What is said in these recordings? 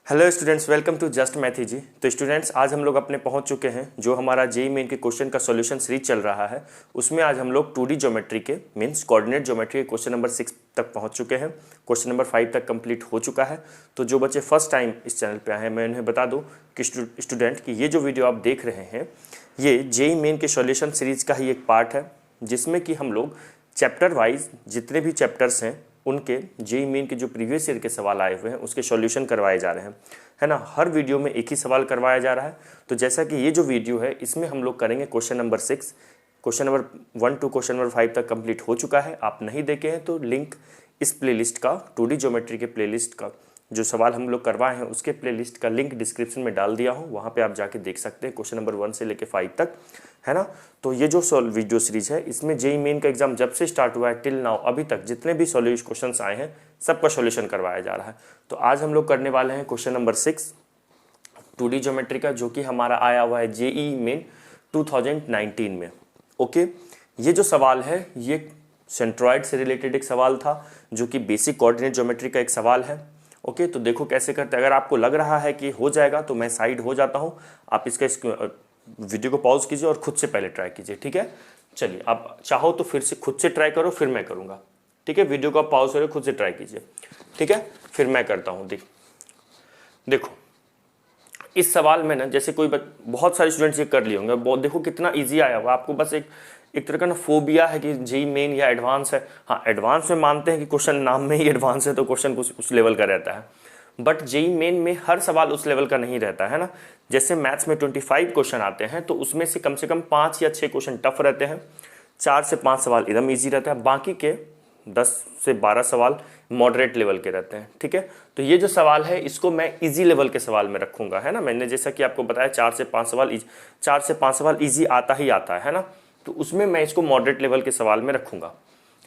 Hello students, welcome to just math जी। तो students, आज हम लोग अपने पहुंच चुके हैं जो हमारा जेईई मेन के क्वेश्चन का सॉल्यूशन सीरीज चल रहा है। उसमें आज हम लोग 2D ज्योमेट्री के मीन्स कोऑर्डिनेट ज्योमेट्री के क्वेश्चन नंबर 6 तक पहुंच चुके हैं। क्वेश्चन नंबर 5 तक कंप्लीट हो चुका है। तो जो बच्चे फर्स्ट टाइम इस चैनल पे आए हैं, मैं उन्हें बता दूँ कि स्टूडेंट कि ये जो वीडियो आप देख रहे हैं ये जेईई मेन के सॉल्यूशन सीरीज का ही एक पार्ट है, जिसमें कि हम लोग चैप्टर वाइज जितने भी चैप्टर्स हैं उनके जेईई मेन के जो प्रीवियस ईयर के सवाल आए हुए हैं उसके सॉल्यूशन करवाए जा रहे हैं, है ना। हर वीडियो में एक ही सवाल करवाया जा रहा है। तो जैसा कि ये जो वीडियो है इसमें हम लोग करेंगे question number 6, question number 1 to question number 5 तक कंप्लीट हो चुका है। आप नहीं देखे हैं तो लिंक इस प्लेलिस्ट का 2D ज्योमेट्री के प्लेलिस्ट का जो सवाल हम लोग करवाए हैं उसके प्लेलिस्ट का लिंक डिस्क्रिप्शन में डाल दिया हूँ, वहाँ पे आप जाके देख सकते हैं क्वेश्चन नंबर 1 से लेके 5 तक, है ना। तो ये जो वीडियो सीरीज है इसमें जेईई मेन का एग्जाम जब से स्टार्ट हुआ है टिल नाउ अभी तक जितने भी सॉल्यूशन क्वेश्चंस आए हैं सबका सॉल्यूशन करवाया जा रहा है। तो आज हम लोग करने वाले हैं क्वेश्चन नंबर 6 2D ज्योमेट्री का, जो कि हमारा आया हुआ है जेईई मेन 2019 में। ओके, ये जो सवाल है ये सेंट्रॉइड से रिलेटेड एक सवाल था जो कि बेसिक कोऑर्डिनेट ज्योमेट्री का एक सवाल है। ओके, तो देखो कैसे करते हैं। अगर आपको लग रहा है कि हो जाएगा तो मैं साइड हो जाता हूँ, आप इसका वीडियो को पॉज कीजिए और खुद से पहले ट्राई कीजिए, ठीक है। चलिए, आप चाहो तो फिर से खुद से ट्राई करो, फिर मैं करूँगा, ठीक है। वीडियो को आप पॉज करो, खुद से ट्राई कीजिए, ठीक है, फिर मैं करता हूँ। देखो इस सवाल में ना, जैसे कोई बहुत सारे स्टूडेंट्स ये कर लिए होंगे, बहुत देखो कितना इजी आया हुआ। आपको बस एक तरह का ना फोबिया है कि जेईई मेन या एडवांस है। हाँ, एडवांस में मानते हैं कि क्वेश्चन नाम में ही एडवांस है तो क्वेश्चन उस लेवल का रहता है, बट जेईई मेन में हर सवाल उस लेवल का नहीं रहता है ना। जैसे मैथ्स में 25 क्वेश्चन आते हैं तो उसमें से कम 5 या 6 क्वेश्चन टफ रहते हैं, 4 से 5 सवाल एकदम ईजी रहता है, बाकी के 10 से 12 सवाल मॉडरेट लेवल के रहते हैं, ठीक है। तो ये जो सवाल है इसको मैं इजी लेवल के सवाल में रखूंगा, है ना। मैंने जैसा कि आपको बताया 4 से 5 सवाल इजी आता ही आता है ना। तो उसमें मैं इसको मॉडरेट लेवल के सवाल में रखूंगा,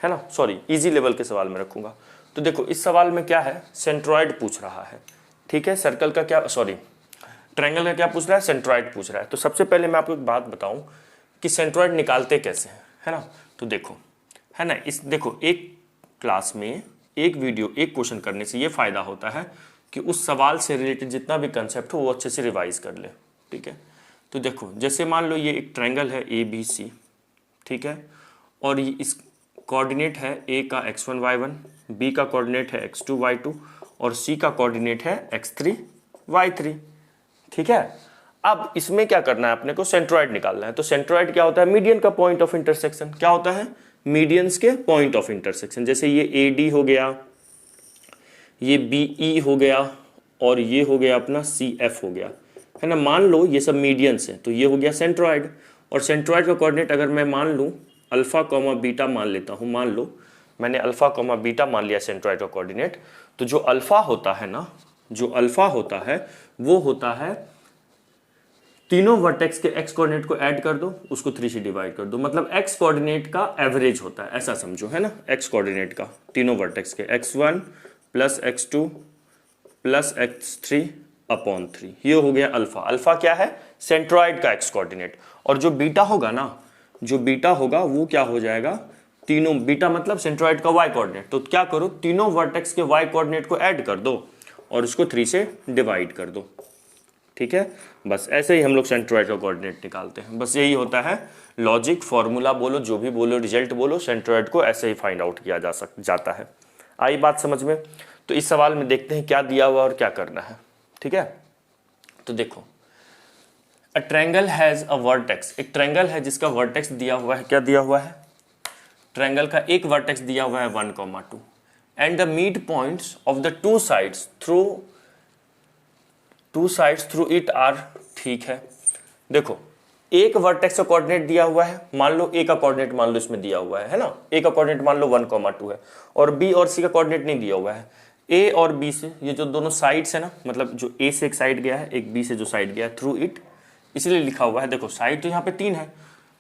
है ना, सॉरी इजी लेवल के सवाल में रखूंगा। तो देखो इस सवाल में क्या है, सेंट्रॉइड पूछ रहा है, ठीक है। सर्कल का क्या, सॉरी ट्रायंगल का क्या पूछ रहा है, सेंट्रॉइड पूछ रहा है। तो सबसे पहले मैं आपको एक बात बताऊं कि सेंट्रॉइड निकालते कैसे हैं, है ना। तो देखो, है ना, इस देखो एक क्लास में एक वीडियो एक क्वेश्चन करने से ये फायदा होता है कि उस सवाल से रिलेटेड जितना भी कंसेप्ट हो वो अच्छे से रिवाइज कर ले, ठीक है। तो देखो जैसे मान लो ये एक ट्रायंगल है ABC, ठीक है, और ये इस कोऑर्डिनेट है A का x1 y1, B का कोऑर्डिनेट है x2 y2 और C का कोऑर्डिनेट है x3 y3, ठीक है। अब इसमें क्या करना है, अपने को सेंट्रॉइड निकालना है। तो सेंट्रॉइड क्या होता है, मीडियन का पॉइंट ऑफ इंटरसेक्शन। क्या होता है, मीडियंस के पॉइंट ऑफ इंटरसेक्शन। जैसे ये AD हो गया, ये BE हो गया और ये हो गया अपना CF हो गया, है ना। मान लो ये सब मीडियंस हैं तो ये हो गया सेंट्रॉइड। और सेंट्रॉइड का कोऑर्डिनेट अगर मैं मान लूँ अल्फा कॉमा बीटा मान लेता हूँ, मान लो मैंने अल्फा कॉमा बीटा मान लिया सेंट्रॉइड का कोऑर्डिनेट, तो जो अल्फा होता है ना, जो अल्फा होता है वो होता है तीनों वर्टेक्स के x कोऑर्डिनेट को ऐड कर दो, उसको 3 से डिवाइड कर दो, मतलब x कोऑर्डिनेट का एवरेज होता है, ऐसा समझो, है ना। x कोऑर्डिनेट का तीनों वर्टेक्स के x1 plus x2 plus x3 upon 3, ये हो गया अल्फा। अल्फा क्या है, सेंट्रॉइड का x कोऑर्डिनेट। और जो बीटा होगा ना, जो बीटा होगा वो क्या हो जाएगा, तीनों बीटा मतलब सेंट्रॉइड का y कोऑर्डिनेट। तो क्या करो, तीनों वर्टेक्स के y कोऑर्डिनेट को ऐड कर दो और उसको 3 से डिवाइड कर दो, ठीक है। बस ऐसे ही हम लोग सेंट्रॉइड का कोऑर्डिनेट निकालते हैं। बस यही होता है लॉजिक, फॉर्मूला बोलो, जो भी बोलो, रिजल्ट बोलो, सेंट्रॉइड को ऐसे ही फाइंड आउट किया जाता है। आई बात समझ में। तो इस सवाल में देखते हैं क्या दिया हुआ और क्या करना है, ठीक है। तो देखो a triangle has a vertex, एक ट्रायंगल है जिसका वर्टेक्स दिया हुआ है, क्या दिया हुआ है, ट्रायंगल का एक वर्टेक्स दिया हुआ है 1,2 and the mid points of the two sides through it are, ठीक है। देखो एक वर्टेक्स का कोऑर्डिनेट दिया हुआ है, मान लो A का कोऑर्डिनेट मान लो इसमें दिया हुआ है ना, A का कोऑर्डिनेट मान लो 1,2 है और B और C का कोऑर्डिनेट नहीं दिया हुआ है। A और B से ये जो दोनों साइड्स है ना, मतलब जो A से एक साइड गया है, एक B से जो साइड गया है, थ्रू इट इसलिए लिखा हुआ है। देखो साइड तो यहाँ पे 3 है,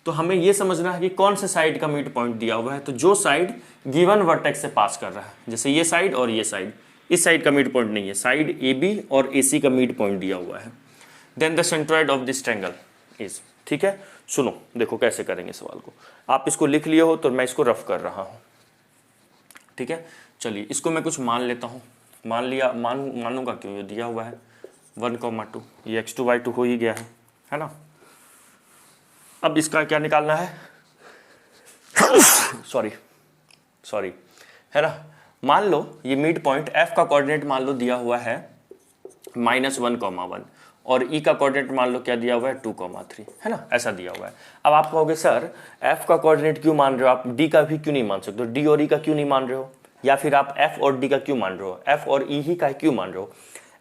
तो हमें ये समझना है कि कौन से साइड का मिड पॉइंट दिया हुआ है। तो जो साइड गिवन वर्टेक्स से पास कर रहा है, जैसे ये साइड और ये साइड, इस साइड का मिड पॉइंट नहीं है, साइड AB और AC का मिड पॉइंट दिया हुआ है। Then the centroid of this triangle is, ठीक है। सुनो देखो कैसे करेंगे सवाल को, आप इसको लिख लिए हो तो मैं इसको रफ कर रहा हूं, ठीक है। चलिए इसको मैं कुछ मान लेता हूं, मानूंगा क्यों, ये दिया हुआ है 1,2, ये x2/2 हो ही गया है ना। अब इसका क्या निकालना है सॉरी है ना। मान लो ये मिड पॉइंट f का कोऑर्डिनेट मान लो दिया हुआ है -1,1 और e का कोऑर्डिनेट मान लो क्या दिया हुआ है 2,3 है ना, ऐसा दिया हुआ है। अब आप कहोगे सर f का कोऑर्डिनेट क्यों मान रहे हो आप, d का भी क्यों नहीं मान सकते हो, d और e का क्यों नहीं मान रहे हो, या फिर आप f और d का क्यों मान रहे हो, f और e ही का क्यों मान रहे हो।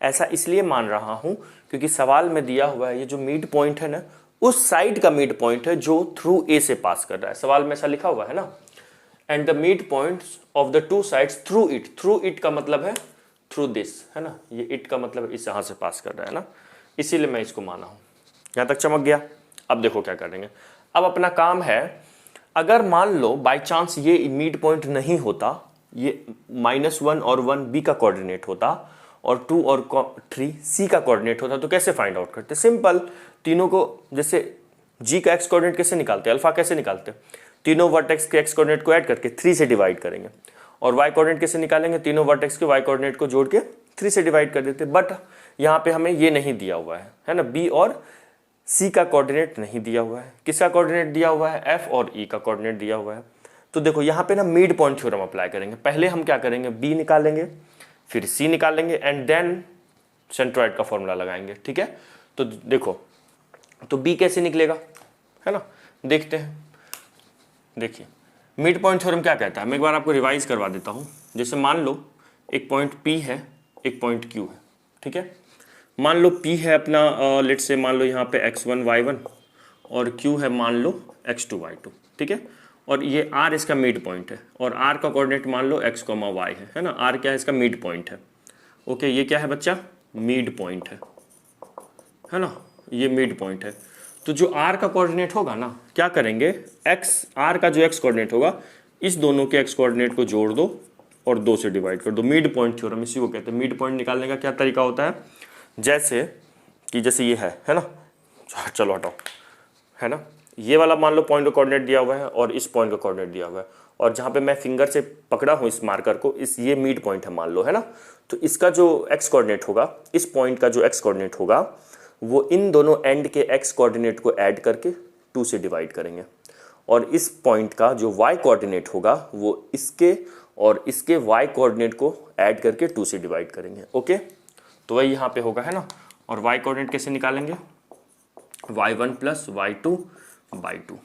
ऐसा इसलिए मान रहा हूं क्योंकि सवाल में दिया हुआ है ये जो मिड पॉइंट है ना, उस साइड का मिड पॉइंट है जो थ्रू a से पास कर रहा है, सवाल में ऐसा लिखा हुआ है ना। And the mid points of the two sides through it का मतलब है थ्रू दिस है ना, ये इट का मतलब इस यहां से पास कर रहा है ना, इसीलिए मैं इसको माना हूं। यहां तक चमक गया। अब देखो क्या करेंगे, अब अपना काम है, अगर मान लो बाय चांस ये मिड पॉइंट नहीं होता, ये -1 और 1 बी का कोऑर्डिनेट होता और 2 और 3 सी का कोऑर्डिनेट होता, तो कैसे फाइंड आउट करते, सिंपल, तीनों को जैसे जी का एक्स कोऑर्डिनेट कैसे निकालते, अल्फा कैसे निकालते, तीनों वर्टेक्स के एक्स कोऑर्डिनेट को ऐड करके 3 से डिवाइड करेंगे, और वाई कोऑर्डिनेट कैसे निकालेंगे, तीनों वर्टेक्स के वाई कोऑर्डिनेट को जोड़ के 3 से डिवाइड कर देते। बट यहाँ पे हमें ये नहीं दिया हुआ है ना, बी और सी का कोऑर्डिनेट नहीं दिया हुआ है, किसका कोऑर्डिनेट दिया हुआ है, एफ और ई का कोऑर्डिनेट दिया हुआ है। तो देखो यहाँ पे ना मिड पॉइंट थ्योरम अप्लाई करेंगे, पहले हम क्या करेंगे, बी निकालेंगे, फिर सी निकालेंगे एंड देन सेंट्रॉइड का फॉर्मूला लगाएंगे, ठीक है। तो देखो, तो बी कैसे निकलेगा है ना, देखते हैं। देखिए मिड पॉइंट थ्योरम क्या कहता है, मैं एक बार आपको रिवाइज करवा देता हूँ। जैसे मान लो एक पॉइंट P है, एक पॉइंट Q है, ठीक है। मान लो P है अपना लेट्स से मान लो यहाँ पे x1 y1 और Q है मान लो x2 y2, ठीक है। और ये R इसका मिड पॉइंट है और R का कोऑर्डिनेट मान लो x, y है ना, R क्या है इसका मिड पॉइंट है। ओके, ये क्या है बच्चा, मिड पॉइंट है ना, ये मिड पॉइंट है। तो जो R का कोऑर्डिनेट होगा ना, क्या करेंगे, R का जो x कोऑर्डिनेट होगा, इस दोनों के x कोऑर्डिनेट को जोड़ दो और 2 से डिवाइड कर दो। मिड पॉइंट थ्योरम इसी को कहते हैं। मिड पॉइंट निकालने का क्या तरीका होता है, जैसे ये है ना, चलो हटाओ, है ना, ये वाला मान लो पॉइंट का कोऑर्डिनेट दिया हुआ है और इस पॉइंट का कोऑर्डिनेट दिया हुआ है, और जहाँ पे मैं फिंगर से पकड़ा हूँ इस मार्कर को, ये मिड पॉइंट है मान लो, है ना। तो इसका जो x कोऑर्डिनेट होगा, इस पॉइंट का जो x कोऑर्डिनेट होगा, वो इन दोनों एंड के x कोऑर्डिनेट को ऐड करके 2 से डिवाइड करेंगे, और इस पॉइंट का जो y कोऑर्डिनेट होगा वो इसके और इसके y कोऑर्डिनेट को ऐड करके 2 से डिवाइड करेंगे। ओके, तो वही यहाँ पे होगा है ना। और y कोऑर्डिनेट कैसे निकालेंगे, y1 + y2/2,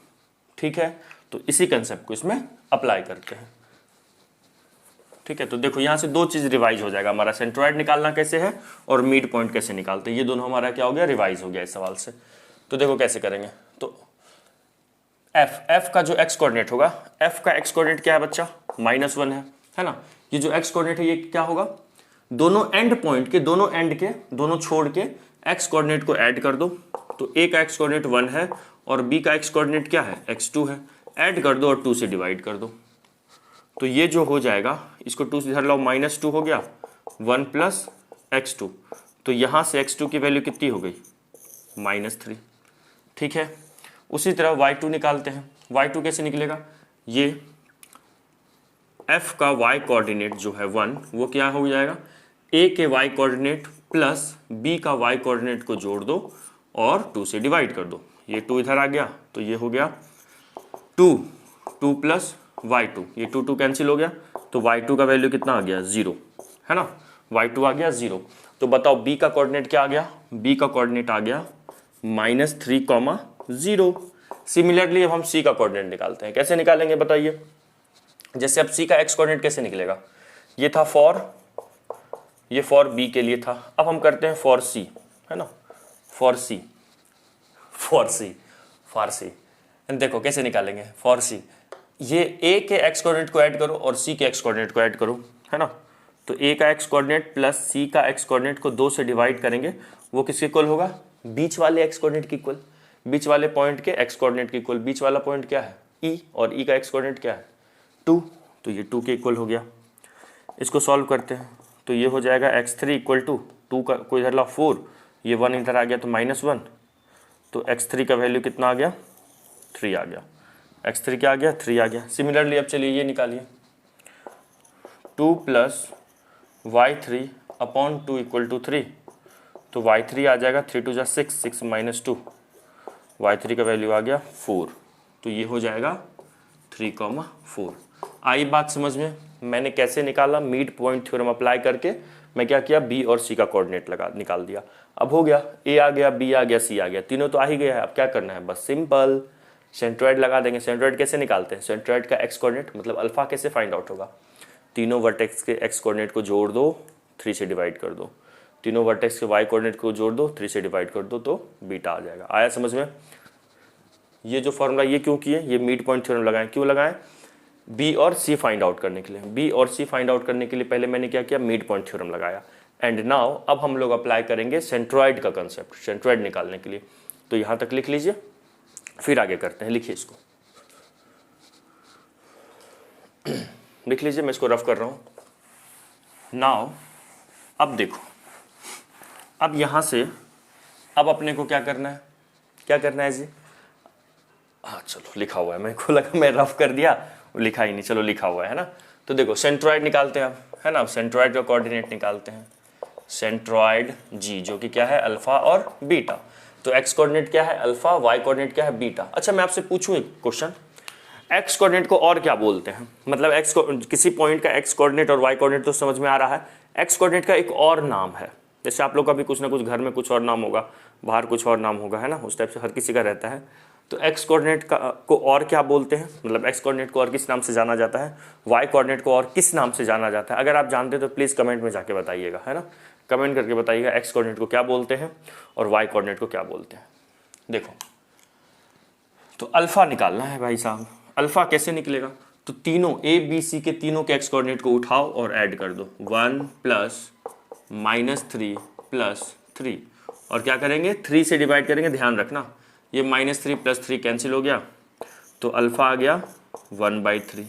ठीक है। तो इसी कंसेप्ट को इसमें अप्लाई करते हैं, ठीक है। तो देखो यहाँ से 2 चीज रिवाइज हो जाएगा हमारा, सेंट्रॉइड निकालना कैसे है और मिड पॉइंट कैसे निकालते हैं, ये दोनों हमारा क्या हो गया, रिवाइज हो गया इस सवाल से। तो देखो कैसे करेंगे, तो f का जो x कोऑर्डिनेट होगा, f का x कोऑर्डिनेट क्या है बच्चा, -1 है ना। ये जो x कोऑर्डिनेट है ये क्या होगा, दोनों एंड पॉइंट के दोनों छोड़ के x कोऑर्डिनेट को ऐड कर दो। तो a का x कोऑर्डिनेट 1 है और b का x कोऑर्डिनेट क्या है, x2 है, ऐड कर दो और 2 से डिवाइड कर दो। तो ये जो हो जाएगा, इसको 2 से इधर लाओ, -2 हो गया, 1 + x2, तो यहाँ से x2 की वैल्यू कितनी हो गई, -3, ठीक है। उसी तरह y2 निकालते हैं। y2 कैसे निकलेगा, ये f का y कोऑर्डिनेट जो है 1, वो क्या हो जाएगा, a के y कोऑर्डिनेट प्लस b का y कोऑर्डिनेट को जोड़ दो और 2 से डिवाइड कर दो। ये 2 इधर आ गया, तो ये हो गया 2 + y2, ये 2 कैंसिल हो गया, तो y2 का वैल्यू कितना आ गया, 0 है ना, y2 आ गया 0। तो बताओ b का कोऑर्डिनेट क्या आ गया, b का कोऑर्डिनेट आ गया -3, 0। सिमिलरली अब हम c का कोऑर्डिनेट निकालते हैं, कैसे निकालेंगे बताइए। जैसे अब c का x कोऑर्डिनेट कैसे निकलेगा, ये था ये फॉर b के लिए था, अब हम करते हैं फॉर c, है ना, फॉर c। देखो कैसे निकालेंगे फॉर c, ये a के x कोऑर्डिनेट को ऐड करो और c के x कोऑर्डिनेट को ऐड करो, है ना। तो a का x कोऑर्डिनेट प्लस c का x कोऑर्डिनेट को 2 से डिवाइड करेंगे, वो किसके इक्वल होगा, बीच वाले x कोऑर्डिनेट के इक्वल, बीच वाले पॉइंट के x कोऑर्डिनेट के इक्वल। बीच वाला पॉइंट क्या है, e, और e का x कोऑर्डिनेट क्या है, 2, तो ये 2 के इक्वल हो गया। इसको सॉल्व करते हैं, तो ये हो जाएगा x3 = 2 का कोई इधर ला 4, ये 1 इधर आ गया तो -1, तो x3 का वैल्यू कितना आ गया, 3 आ गया। x3 क्या आ गया, 3 आ गया। सिमिलरली अब चलिए ये निकालिए, 2 + y3/2 = 3, तो y3 आ जाएगा 3 2 6, 6 - 2, y3 का वैल्यू आ गया 4, तो ये हो जाएगा 3,4। आई बात समझ में? मैंने कैसे निकाला? मिड पॉइंट थ्योरम अप्लाई करके मैं क्या किया, बी और सी का कोऑर्डिनेट निकाल दिया। अब हो गया, ए आ गया, बी आ गया, सी आ गया, तीनों तो आ ही गया है। अब क्या करना है, बस सिंपल सेंट्रोइड लगा देंगे। सेंट्रोइड कैसे निकालते हैं? सेंट्रोइड का एक्स कोऑर्डिनेट मतलब अल्फा कैसे फाइंड आउट होगा? तीनों वर्टेक्स के एक्स कोऑर्डिनेट को जोड़ दो, 3 से डिवाइड कर दो, तीनों वर्टेक्स के वाई कोऑर्डिनेट को जोड़ दो, 3 से डिवाइड कर दो, तो बीटा आ जाएगा। आया समझ में? ये जो फॉर्मूला ये क्यों किए, ये मिड पॉइंट थ्योरम लगाएं। क्यों लगाएं? बी और सी फाइंड आउट करने के लिए। बी और सी फाइंड आउट करने के लिए पहले मैंने क्या किया, मिड पॉइंट थ्योरम लगाया। एंड नाउ अब हम लोग अप्लाई करेंगे सेंट्रोइड का कंसेप्ट, सेंट्रोइड निकालने के लिए। तो यहाँ तक लिख लीजिए, फिर आगे करते हैं। लिखिए इसको, लिख लीजिए, मैं इसको रफ कर रहा हूँ। नाउ अब देखो, अब यहाँ से अब अपने को क्या करना है, क्या करना है जी? हाँ चलो लिखा हुआ है, मेरे को लगा मैं रफ कर दिया, लिखा ही नहीं, चलो लिखा हुआ है ना। तो देखो सेंट्रोइड निकालते हैं अब, है ना। सेंट्रोइड का कोऑर्डिनेट निकालते हैं, सेंट्रोइड जी, जो कि क्या है, अल्फा और बीटा। तो एक्स कोऑर्डिनेट क्या है, अल्फा, वाई कोऑर्डिनेट क्या है, बीटा। अच्छा मैं आपसे पूछूं एक क्वेश्चन, एक्स कोऑर्डिनेट को और क्या बोलते हैं? मतलब एक्स को, किसी पॉइंट का एक्स कोऑर्डिनेट और वाई कोऑर्डिनेट तो समझ में आ रहा है, एक्स कोऑर्डिनेट का एक और नाम है। जैसे आप लोग का भी कुछ ना कुछ, घर में कुछ और नाम होगा, बाहर कुछ और नाम होगा, है ना, उस टाइप से हर किसी का रहता है। तो एक्स कोऑर्डिनेट को और क्या बोलते हैं? मतलब एक्स कोऑर्डिनेट को और किस नाम से जाना जाता है, वाई कोऑर्डिनेट को और किस नाम से जाना जाता है? अगर आप जानते हैं तो प्लीज़ कमेंट में जाके बताइएगा, है ना। कमेंट करके बताइएगा एक्स कोऑर्डिनेट को क्या बोलते हैं और वाई कोऑर्डिनेट को क्या बोलते हैं। देखो, तो अल्फा निकालना है भाई साहब। अल्फा कैसे निकलेगा? तो तीनों ए बी सी के तीनों के एक्स कोऑर्डिनेट को उठाओ और ऐड कर दो, 1 + -3 + 3, और क्या करेंगे, 3 से डिवाइड करेंगे। ध्यान रखना, ये -3 + 3 कैंसिल हो गया, तो अल्फा आ गया 1/3।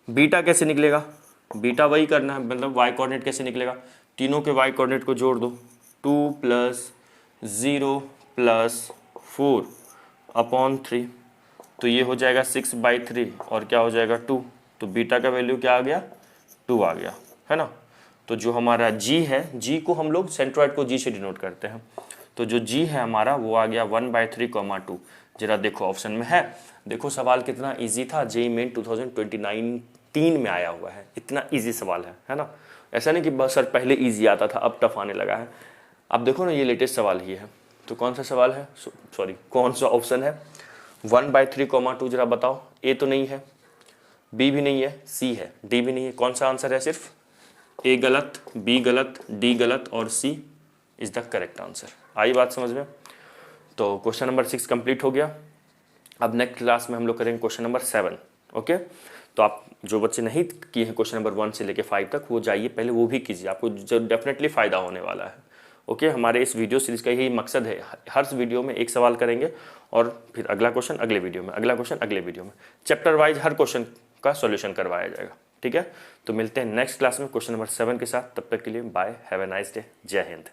बीटा कैसे निकलेगा? बीटा वही करना है, मतलब वाई कोऑर्डिनेट कैसे निकलेगा, तीनों के वाई कोऑर्डिनेट को जोड़ दो, 2 + 0 + 4/3, तो ये हो जाएगा 6/3, और क्या हो जाएगा 2, तो बीटा का वैल्यू क्या आ गया, 2 आ गया, है ना। तो जो हमारा जी है, जी को हम लोग सेंट्रोइड को जी से डिनोट करते हैं, तो जो जी है हमारा वो आ गया 1/3, 2। जरा देखो ऑप्शन में है, देखो सवाल कितना इजी था, जेईई मेन 2023 में आया हुआ है, इतना इजी सवाल है ना। ऐसा नहीं कि बस सर पहले इजी आता था अब टफ आने लगा है। अब देखो ना, ये लेटेस्ट सवाल ही है। तो कौन सा सवाल है, सॉरी कौन सा ऑप्शन है, 1/3, 2, जरा बताओ। ए तो नहीं है, बी भी नहीं है, सी है, डी भी नहीं है। कौन सा आंसर है? सिर्फ ए गलत, बी गलत, डी गलत और सी इज द करेक्ट आंसर। आई बात समझ में? तो क्वेश्चन नंबर 6 कंप्लीट हो गया। अब नेक्स्ट क्लास में हम लोग करेंगे क्वेश्चन नंबर 7। ओके, तो आप जो बच्चे नहीं किए हैं क्वेश्चन नंबर 1 से लेके 5 तक, वो जाइए पहले, वो भी कीजिए, आपको जो डेफिनेटली फ़ायदा होने वाला है। ओके, हमारे इस वीडियो सीरीज़ का यही मकसद है, हर वीडियो में एक सवाल करेंगे और फिर अगला क्वेश्चन अगले वीडियो में, अगला क्वेश्चन अगले वीडियो में, चैप्टर वाइज हर क्वेश्चन का सॉल्यूशन करवाया जाएगा। ठीक है, तो मिलते हैं नेक्स्ट क्लास में क्वेश्चन नंबर 7 के साथ। तब तक के लिए bye, have a nice day, जय हिंद।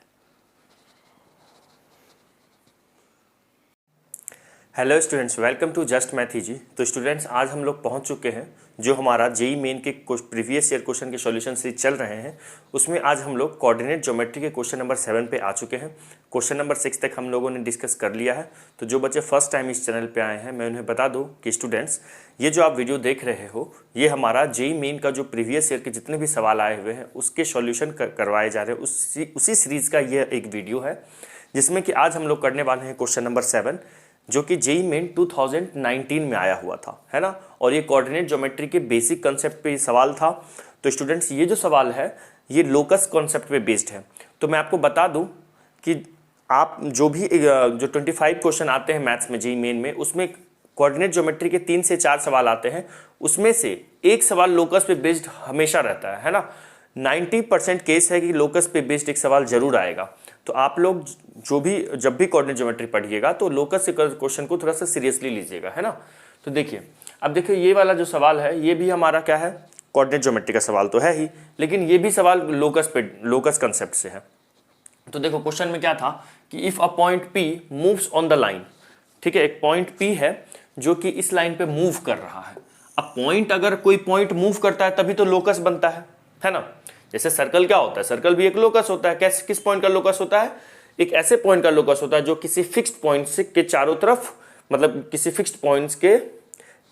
Hello students, welcome to just math easy. तो स्टूडेंट्स आज हम लोग पहुंच चुके हैं, जो हमारा जेईई मेन के प्रीवियस ईयर क्वेश्चन के सॉल्यूशन सीरीज चल रहे हैं, उसमें आज हम लोग कोऑर्डिनेट ज्योमेट्री के क्वेश्चन नंबर 7 पे आ चुके हैं। क्वेश्चन नंबर 6 तक हम लोगों ने डिस्कस कर लिया है। तो जो बच्चे फर्स्ट टाइम इस चैनल पे आए हैं, मैं उन्हें बता दूं कि स्टूडेंट्स ये जो आप वीडियो देख रहे हो, ये हमारा जेईई मेन का जो प्रीवियस ईयर के जितने भी सवाल आए हुए हैं उसके सॉल्यूशन करवाए जा रहे हैं, उसी सीरीज़ का ये एक वीडियो है, जिसमें कि आज हम लोग करने वाले हैं क्वेश्चन नंबर 7, जो कि जेईई मेन 2019 में आया हुआ था, है ना। और ये कोऑर्डिनेट ज्योमेट्री के बेसिक कंसेप्ट पे सवाल था। तो स्टूडेंट्स ये जो सवाल है ये लोकस कॉन्सेप्ट पे बेस्ड है। तो मैं आपको बता दूं कि आप जो 25 क्वेश्चन आते हैं मैथ्स में जेईई मेन में, उसमें कोऑर्डिनेट ज्योमेट्री के 3 से 4 सवाल आते हैं, उसमें से एक सवाल लोकस पे बेस्ड हमेशा रहता है ना। 90% केस है कि लोकस पे बेस्ड एक सवाल जरूर आएगा। तो आप लोग जब भी कोऑर्डिनेट ज्योमेट्री पढ़िएगा तो लोकस से क्वेश्चन को थोड़ा सा सीरियसली लीजिएगा, है ना। तो देखिए, अब देखिए ये वाला जो सवाल है ये भी हमारा क्या है, कोऑर्डिनेट ज्योमेट्री का सवाल तो है ही, लेकिन ये भी सवाल लोकस कंसेप्ट से है। तो देखो क्वेश्चन में क्या था कि if a point P moves on the line, ठीक है, एक पॉइंट P है जो कि इस लाइन पे मूव कर रहा है। अब पॉइंट, अगर कोई पॉइंट मूव करता है तभी तो लोकस बनता है ना। जैसे सर्कल क्या होता है, सर्कल भी एक लोकस होता है। कैसे, किस पॉइंट का लोकस होता है? एक ऐसे पॉइंट का लोकस होता है जो किसी फिक्स्ड पॉइंट से के चारों तरफ, मतलब किसी फिक्स्ड पॉइंट्स के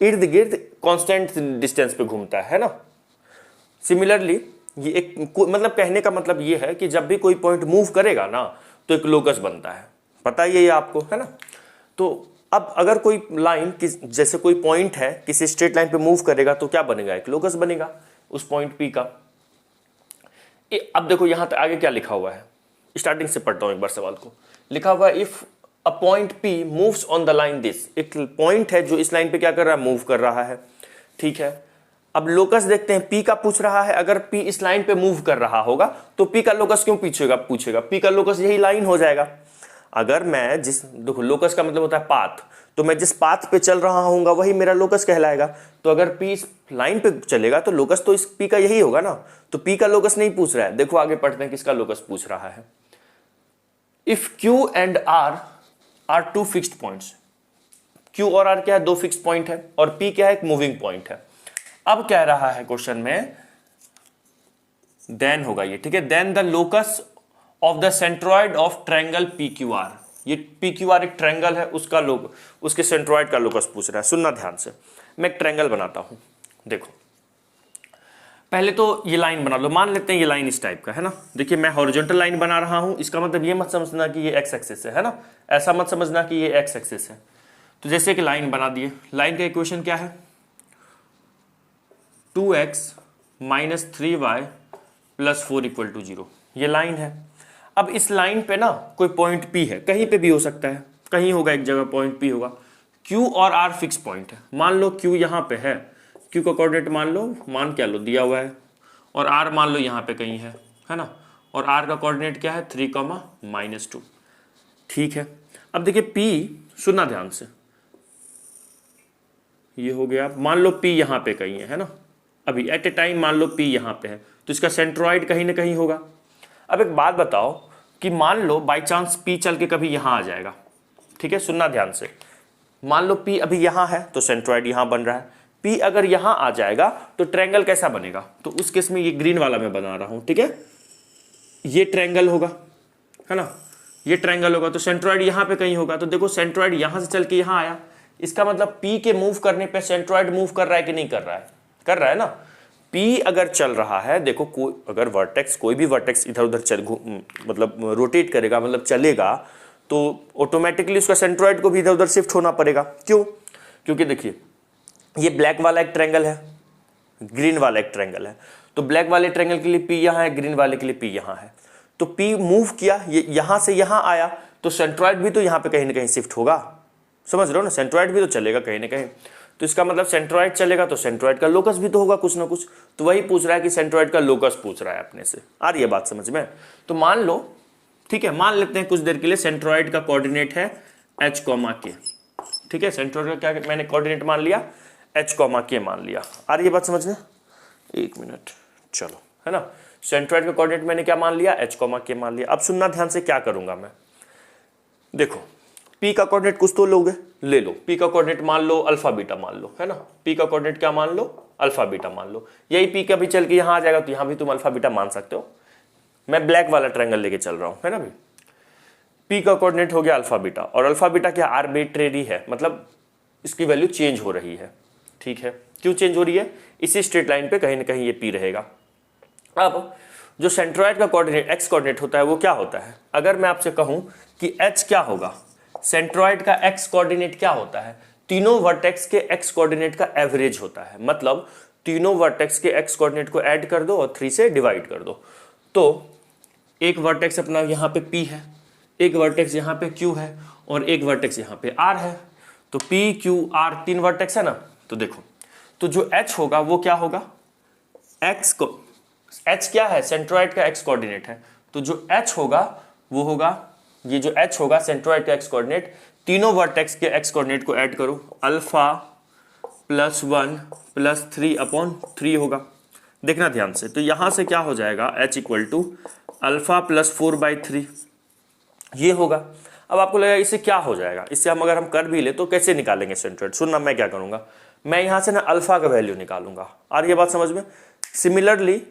इर्द गिर्द कांस्टेंट डिस्टेंस पे घूमता है ना। सिमिलरली ये एक मतलब कहने का मतलब ये है कि जब भी कोई पॉइंट मूव करेगा ना तो एक लोकस बनता है, पता ही है ये आपको, है ना। तो अब अगर कोई लाइन जैसे कोई पॉइंट है किसी स्ट्रेट लाइन पे मूव करेगा तो क्या बनेगा? एक लोकस बनेगा उस पॉइंट पी का। अब देखो यहां तक आगे क्या लिखा हुआ है, स्टार्टिंग से पढ़ता हूं एक बार सवाल को। लिखा हुआ है if a point P moves on the line this, एक पॉइंट है जो इस लाइन पे क्या कर रहा है? मूव कर रहा है, ठीक है। अब लोकस देखते हैं, पी का पूछ रहा है। अगर पी इस लाइन पे मूव कर रहा होगा तो पी का लोकस क्यों पूछेगा? पी का लोकस यही लाइन हो जाएगा। अगर मैं देखो लोकस का मतलब होता है पाथ, तो मैं जिस पाथ पे चल रहा हूँगा वही मेरा लोकस कहलाएगा। तो अगर पी इस लाइन पे चलेगा तो लोकस तो इस पी का यही होगा ना। तो पी का लोकस नहीं पूछ रहा है। देखो आगे पढ़ते हैं किसका लोकस पूछ रहा है। If Q and R two fixed points, Q और आर क्या है? दो फिक्स्ड पॉइंट है, और पी क्या है? एक मूविंग पॉइंट है। अब कह रहा है क्वेश्चन में, देन होगा ये, ठीक है, then the locus of the centroid of triangle P Q R. ये पी क्यू आर एक ट्रायंगल है, उसके सेंट्रॉइड का लोकस पूछ रहा है। सुनना ध्यान से, मैं एक ट्रायंगल बनाता हूं। देखो पहले तो ये लाइन बना लो, मान लेते हैं ये लाइन इस टाइप का है ना। देखिए मैं हॉरिजॉन्टल लाइन बना रहा हूं, इसका मतलब ये मत समझना कि ये एक्स एक्सिस है ना, ऐसा मत समझना कि ये एक्स एक्सिस है। तो जैसे कि लाइन बना दिए, लाइन का इक्वेशन क्या है? 2x minus 3y plus 4 equal to 0, ये लाइन है। अब इस लाइन पे ना कोई पॉइंट P है, कहीं पे भी हो सकता है, कहीं होगा एक जगह पॉइंट P होगा। Q और R फिक्स पॉइंट है। मान लो Q यहाँ पे है, Q का कोऑर्डिनेट मान क्या लो दिया हुआ है, और R मान लो यहाँ पे कहीं है ना। और R का कोऑर्डिनेट क्या है? 3, -2, ठीक है। अब देखिए P, सुनना ध्यान से, ये हो गया। मान लो P यहाँ पे कहीं है ना, अभी एट ए टाइम मान लो P यहाँ पे है, तो इसका सेंट्रॉइड कहीं ना कहीं होगा। अब एक बात बताओ कि मान लो बाई चांस P चल के कभी यहाँ आ जाएगा, ठीक है, सुनना ध्यान से। मान लो P अभी यहाँ है तो सेंट्रॉइड यहाँ बन रहा है। P अगर यहाँ आ जाएगा तो ट्रायंगल कैसा बनेगा? तो उस केस में ये ग्रीन वाला मैं बना रहा हूँ, ठीक है, ये ट्रायंगल होगा, है ना, ये ट्रायंगल होगा। तो सेंट्रॉइड यहाँ पे कहीं होगा। तो देखो सेंट्रॉइड यहाँ से चल के यहाँ आया, इसका मतलब P के मूव करने पे सेंट्रॉइड मूव कर रहा है कि नहीं कर रहा है? कर रहा है ना। P अगर चल रहा है, देखो अगर वर्टेक्स, कोई भी वर्टेक्स इधर उधर मतलब रोटेट करेगा, मतलब चलेगा, तो ऑटोमेटिकली उसका सेंट्रॉइड को भी इधर उधर शिफ्ट होना पड़ेगा। क्यों? क्योंकि देखिए ये ब्लैक वाला एक ट्रायंगल है, ग्रीन वाला एक ट्रायंगल है। तो ब्लैक वाले ट्रायंगल के लिए P यहाँ है, ग्रीन वाले के लिए P यहाँ है। तो P मूव किया, ये यहाँ से यहाँ आया, तो सेंट्रॉइड भी तो यहाँ पे कहीं ना कहीं शिफ्ट होगा। समझ रहे हो ना, सेंट्रॉइड भी तो चलेगा कहीं ना कहीं। तो इसका मतलब सेंट्रॉइड चलेगा तो सेंट्रॉइड का लोकस भी तो होगा कुछ ना कुछ। तो वही पूछ रहा है कि सेंट्रॉइड का लोकस पूछ रहा है अपने से। आ रही है बात समझ में? तो मान लो, ठीक है, मान लेते हैं कुछ देर के लिए सेंट्रॉइड का कोऑर्डिनेट है h, k, ठीक है। सेंट्रॉइड का क्या मैंने कोऑर्डिनेट मान लिया? h, k मान लिया। आ रही है बात समझ में? एक मिनट, चलो, है ना। सेंट्रॉइड का कोऑर्डिनेट मैंने क्या मान लिया? h, k मान लिया। अब सुनना ध्यान से, क्या करूंगा मैं, देखो P का कोऑर्डिनेट कुछ तो लोगे, ले लो। P का कोऑर्डिनेट मान लो अल्फा बीटा मान लो, है ना। P का कोऑर्डिनेट क्या मान लो? अल्फा बीटा मान लो। यही P का भी चल के यहाँ आ जाएगा तो यहाँ भी तुम अल्फा बीटा मान सकते हो। मैं ब्लैक वाला ट्रायंगल लेके चल रहा हूँ, है ना भाई। P का कोऑर्डिनेट हो गया अल्फा बीटा, और अल्फा बीटा क्या? आर्बिट्रेरी है, मतलब इसकी वैल्यू चेंज हो रही है, ठीक है। क्यों चेंज हो रही है? इसी स्ट्रेट लाइन पे कहीं ना कहीं ये P रहेगा। अब जो सेंट्रॉइड का कोऑर्डिनेट एक्स कोऑर्डिनेट होता है वो क्या होता है? अगर मैं आपसे कहूँ कि h क्या होगा, सेंट्रॉइड का x कोऑर्डिनेट क्या होता है? तीनों वर्टेक्स के x कोऑर्डिनेट का एवरेज होता है। मतलब तीनों वर्टेक्स के x कोऑर्डिनेट को ऐड कर दो और 3 से डिवाइड कर दो। तो एक वर्टेक्स अपना यहाँ पे P है, एक वर्टेक्स यहाँ पे Q है, और एक वर्टेक्स यहाँ पे R है। तो P, Q, R 3 वर्टेक्स है ना। तो देखो, तो जो h होगा वो क्या होगा? x को, h क्या है? सेंट्रॉइड का x कोऑर्डिनेट है। तो जो h होगा वो होगा, ये जो h होगा सेंट्रॉइड का x कोऑर्डिनेट, तीनों वर्टेक्स के x कोऑर्डिनेट को ऐड करो, अल्फा +1 +3/3 होगा। देखना ध्यान से, तो यहां से क्या हो जाएगा? h इक्वल टू अल्फा +4/3 ये होगा। अब आपको लगेगा इससे क्या हो जाएगा, इससे हम अगर हम कर भी ले तो कैसे निकालेंगे सेंट्रॉइड? सुनना, मैं क्या करूंगा, मैं यहां से ना अल्फा का वैल्यू निकालूंगा। आ रही है बात समझ में? सिमिलरली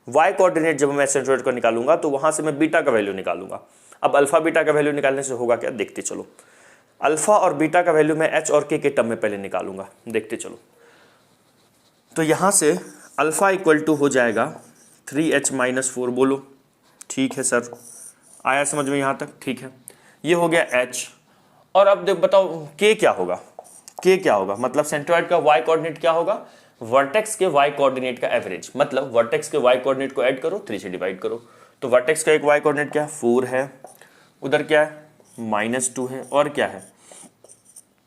वाई कोऑर्डिनेट जब मैं सेंट्रोइड का निकालूंगा तो वहां से मैं बीटा का वैल्यू निकालूंगा। अब अल्फा बीटा का वैल्यू निकालने से होगा क्या, देखते चलो। अल्फा और बीटा का वैल्यू मैं एच और के टर्म में पहले निकालूंगा, देखते चलो। तो यहां से अल्फा इक्वल टू हो जाएगा 3h माइनस 4, बोलो ठीक है सर, आया समझ में यहाँ तक, ठीक है। ये हो गया h, और अब देख बताओ k क्या होगा, k क्या होगा, मतलब सेंट्रोइड का y कोऑर्डिनेट क्या होगा, वर्टेक्स के y कोऑर्डिनेट का एवरेज, मतलब वर्टेक्स के y कोऑर्डिनेट को ऐड करो 3 से डिवाइड करो। तो वर्टेक्स का एक y कोऑर्डिनेट क्या है, 4 है, उधर क्या है -2 है, और क्या है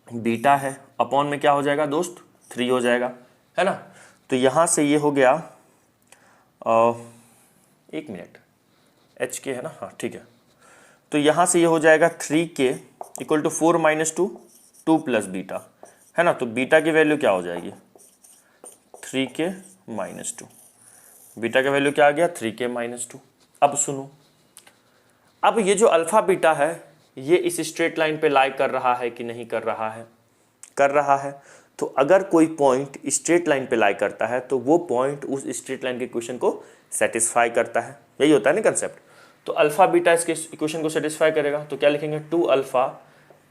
बीटा है, अपॉन में क्या हो जाएगा दोस्त 3 हो जाएगा, है ना। तो यहां से ये हो गया 1 मिनट, एच के है ना, हाँ ठीक है। तो यहां से ये हो जाएगा 3k equal to 4 minus 2, 2 plus beta, है ना। तो बीटा की वैल्यू क्या हो जाएगी 3k माइनस 2, बीटा का वैल्यू क्या आ गया 3k माइनस 2। अब सुनो, अब ये जो अल्फा बीटा है ये इस स्ट्रेट लाइन पे लाई कर रहा है कि नहीं कर रहा है, कर रहा है। तो अगर कोई पॉइंट स्ट्रेट लाइन पे लाई करता है तो वो पॉइंट उस स्ट्रेट लाइन के इक्वेशन को सेटिस्फाई करता है, यही होता है ना कंसेप्ट। तो अल्फा बीटा इसके इक्वेशन को सेटिस्फाई करेगा, तो क्या लिखेंगे 2 alpha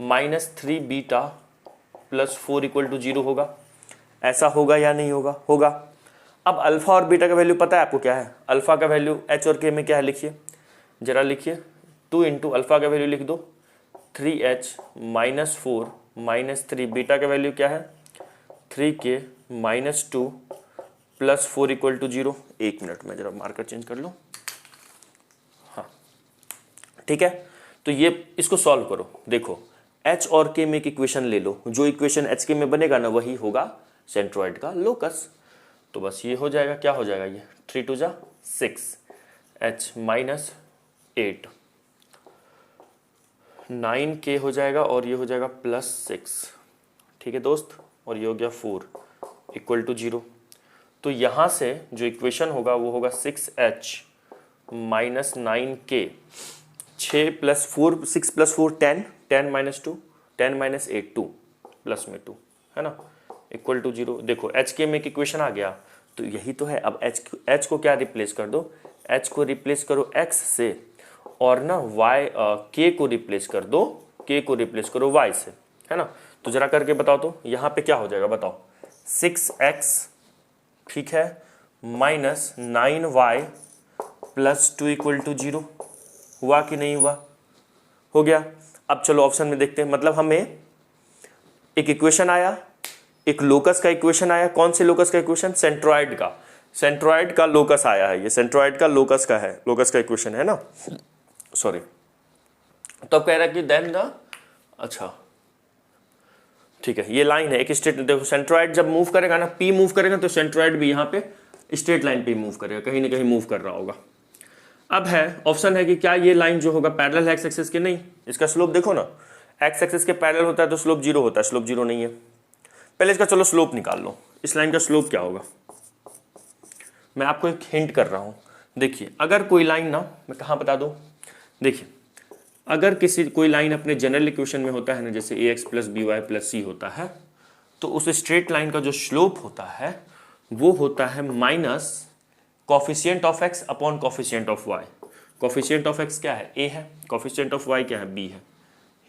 minus 3 beta plus 4 equal to 0 होगा। ऐसा होगा या नहीं होगा, होगा। अब अल्फा और बीटा का वैल्यू पता है आपको क्या है, अल्फा का वैल्यू एच और के में क्या है, लिखिए जरा, लिखिए 2 इंटू अल्फा का वैल्यू लिख दो 3h माइनस 4 माइनस 3, बीटा का वैल्यू क्या है 3k minus 2 plus 4 equal to 0। 1 minute में जरा मार्कर चेंज कर लो, हाँ ठीक है। तो ये इसको सॉल्व करो, देखो h और k में एक इक्वेशन ले लो, जो इक्वेशन h के में बनेगा ना वही होगा सेंट्रोइड का लोकस। तो बस ये हो जाएगा, क्या हो जाएगा ये 3 2 जा 6, h माइनस 8 9k हो जाएगा, और ये हो जाएगा प्लस 6, ठीक है दोस्त, और ये हो गया 4 इक्वल टू 0। तो यहाँ से जो इक्वेशन होगा वो होगा 6h minus 9k, 6 plus 4 6 plus 4 10, 10 minus 2 10 minus 8 2 plus में 2, है ना, इक्वल टू 0। देखो h के में एक इक्वेशन आ गया, तो यही तो है। अब h को क्या रिप्लेस कर दो, h को रिप्लेस करो x से, और ना y k को रिप्लेस कर दो, k को रिप्लेस करो y से, है ना। तो जरा करके बताओ, तो यहाँ पे क्या हो जाएगा बताओ 6x, ठीक है, minus 9y plus 2 equal to 0, हुआ कि नहीं हुआ, हो गया। अब चलो ऑप्शन में देखते हैं, मतलब हमें एक इक्वेशन आया, एक लोकस का इक्वेशन आया। कौन से लोकस का इक्वेशन, सेंट्रोइड का, सेंट्रोइड का लोकस आया है, ये सेंट्रोइड का लोकस का है, लोकस का इक्वेशन है ना, सॉरी। तो कह रहा है कि देन द, अच्छा ठीक है, ये लाइन है एक स्ट्रेट, देखो सेंट्रोइड जब मूव करेगा ना, पी मूव करेगा तो सेंट्रोइड भी यहाँ पे स्ट्रेट लाइन पे मूव करेगा, कहीं ना कहीं मूव कर रहा होगा। अब है ऑप्शन है कि क्या ये लाइन जो होगा पैरेलल है एक्स एक्सिस के, नहीं, इसका स्लोप देखो ना, एक्स एक्सिस के पैरेलल होता है तो स्लोप 0 होता है, स्लोप 0 नहीं है। पहले इसका चलो स्लोप निकाल लो, इस लाइन का स्लोप क्या होगा, मैं आपको एक हिंट कर रहा हूँ। देखिए अगर कोई लाइन ना, मैं कहाँ बता दूँ, देखिए अगर कोई लाइन अपने जनरल इक्वेशन में होता है ना, जैसे ax plus B Y plus C होता है, तो उस स्ट्रेट लाइन का जो स्लोप होता है वो होता है minus coefficient of x upon coefficient of y। Coefficient of x क्या है, a है, कॉफिशिएंट ऑफ y क्या है, b है,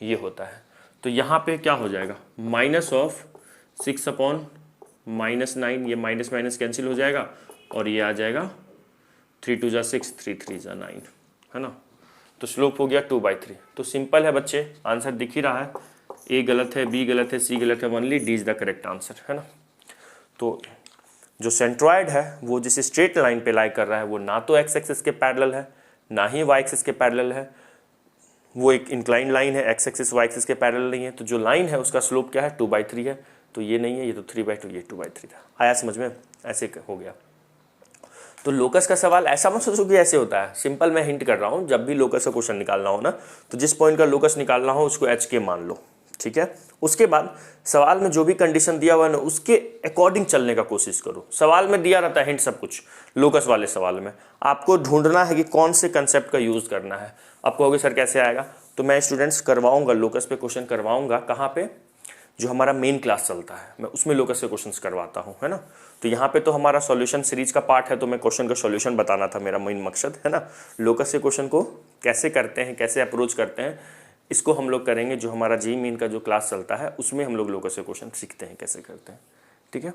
ये होता है। तो यहाँ पे क्या हो जाएगा माइनस ऑफ 6 अपॉन माइनस 9, ये माइनस माइनस कैंसिल हो जाएगा, और ये आ जाएगा 3 2 जा 6 3 3 जा 9, है ना। तो स्लोप हो गया 2/3। तो सिंपल है बच्चे, आंसर दिख ही रहा है, ए गलत है, बी गलत है, सी गलत है, only D is the correct answer, है ना। तो जो सेंट्रोइड है वो जिस स्ट्रेट लाइन पे लाई कर रहा है वो ना तो एक्स एक्सिस के पैरेलल है ना ही वाई एक्सिस के पैरेलल है, वो एक इंक्लाइन लाइन है, एक्स एक्सिस वाई एक्सिस के पैरेलल नहीं है। तो जो लाइन है उसका स्लोप क्या है 2/3 है, तो ये नहीं है, ये तो 3/2, ये 2/3 था। आया समझ में, ऐसे हो गया। तो लोकस का सवाल ऐसा मत सोचो कि ऐसे होता है, सिंपल मैं हिंट कर रहा हूँ, जब भी लोकस का क्वेश्चन निकालना हो ना, तो जिस पॉइंट का लोकस निकालना हो उसको एच के मान लो, ठीक है। उसके बाद सवाल में जो भी कंडीशन दिया हुआ है ना उसके अकॉर्डिंग चलने का कोशिश करो। सवाल में दिया रहता है हिंट सब कुछ, लोकस वाले सवाल में आपको ढूंढना है कि कौन से कंसेप्ट का यूज करना है। आप कहोगे सर कैसे आएगा, तो मैं स्टूडेंट्स करवाऊंगा, लोकस पे क्वेश्चन करवाऊंगा, कहाँ पे, जो हमारा मेन क्लास चलता है मैं उसमें लोकस के क्वेश्चंस करवाता हूँ, है ना। तो यहाँ पे तो हमारा सॉल्यूशन सीरीज का पार्ट है, तो मैं क्वेश्चन का सॉल्यूशन बताना था मेरा मेन मकसद, है ना। लोकस के क्वेश्चन को कैसे करते हैं, कैसे अप्रोच करते हैं, इसको हम लोग करेंगे। जो हमारा जेईई मेन का जो क्लास चलता है उसमें हम लोग लोकस के क्वेश्चन सीखते हैं कैसे करते हैं, ठीक है।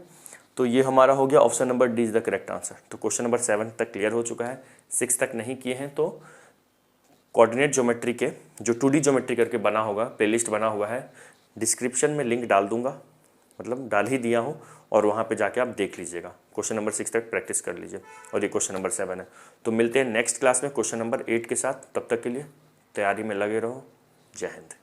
तो ये हमारा हो गया option number D is the correct answer. तो क्वेश्चन नंबर 7 तक क्लियर हो चुका है, 6 तक नहीं किए हैं तो कोऑर्डिनेट ज्योमेट्री के जो 2D ज्योमेट्री करके बना होगा, प्लेलिस्ट बना हुआ है, डिस्क्रिप्शन में लिंक डाल दूंगा, मतलब डाल ही दिया हूँ, और वहाँ पे जाके आप देख लीजिएगा। क्वेश्चन नंबर 6 तक प्रैक्टिस कर लीजिए, और ये क्वेश्चन नंबर 7 है। तो मिलते हैं नेक्स्ट क्लास में क्वेश्चन नंबर 8 के साथ, तब तक के लिए तैयारी में लगे रहो। जय हिंद।